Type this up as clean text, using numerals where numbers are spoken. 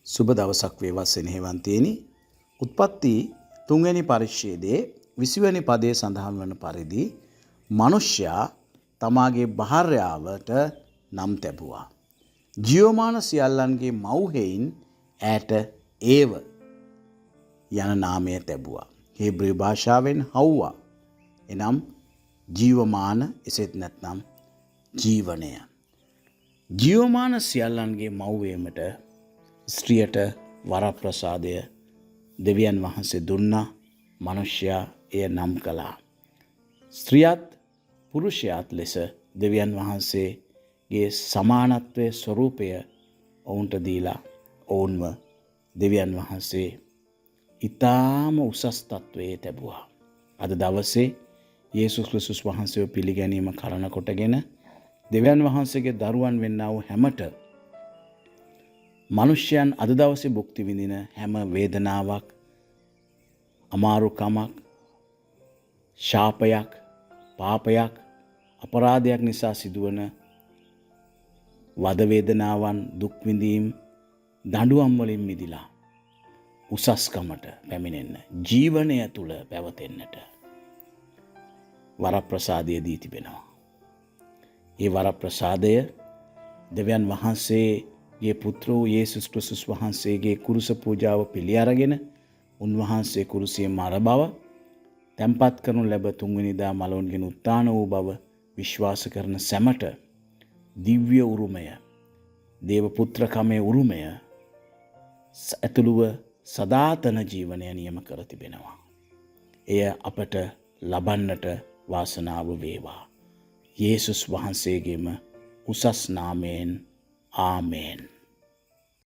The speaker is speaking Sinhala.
සුබ දවසක් වේවා සෙනෙහවන්තයනි. උත්පත්ති 3 වෙනි පරිච්ඡේදයේ 20 වෙනි පදයේ සඳහන් වන පරිදි මිනිසයා තමාගේ භාර්යාවට නම් තැබුවා. ජීවමාන සියල්ලන්ගේ මව්හෙයින් ඈට ඒව යන නාමය තැබුවා. හේබ්‍රෙව් භාෂාවෙන් හව්වා එනම් ජීවමාන, එසේත් නැත්නම් ජීවනය. ජීවමාන සියල්ලන්ගේ මව් වීමට ස්ත්‍රියට වරප්‍රසාදය දෙවියන් වහන්සේ දුන්නා. මිනිසයා එය නම් කළා. ස්ත්‍රියත් පුරුෂයාත් ලෙස දෙවියන් වහන්සේගේ සමානත්වයේ ස්වરૂපය ඔවුන්ට දීලා ඔවුන්ව දෙවියන් වහන්සේ ඊටාම උසස් තත්වයේ තැබුවා. අද දවසේ යේසුස් ක්‍රිස්තුස් වහන්සේව පිළිගැනීම කරන කොටගෙන දෙවියන් වහන්සේගේ දරුවන් වෙන්නා වූ හැමට මිනිසයන් අද දවසේ භුක්ති විඳින හැම වේදනාවක්, අමාරුකමක්, ශාපයක්, පාපයක්, අපරාධයක් නිසා සිදුවන වද වේදනාවන්, දුක් විඳීම්, දඬුවම් වලින් මිදිලා උසස්කමට පැමිණෙන්න, ජීවනය තුල පැවතෙන්නට වරප්‍රසාදය දී තිබෙනවා. ඒ වරප්‍රසාදය දෙවියන් වහන්සේගේ පුත්‍ර වූ යේසුස් ක්‍රිස්තුස් වහන්සේගේ කුරුස පූජාව පිළි අරගෙන උන්වහන්සේ කුරුසියේ මර බව, තැන්පත් කරනු ලැබ 3 වෙනිදා මලවුන්ගෙන් උත්ථාන වූ බව විශ්වාස කරන සැමට දිව්‍ය උරුමය, දේව පුත්‍රකමේ උරුමය ඇතුළුව සදාතන ජීවනය නියම කර තිබෙනවා. එය අපට ලබන්නට වාසනාව වේවා. යේසුස් වහන්සේගේම උසස් නාමයෙන් ආමේන්.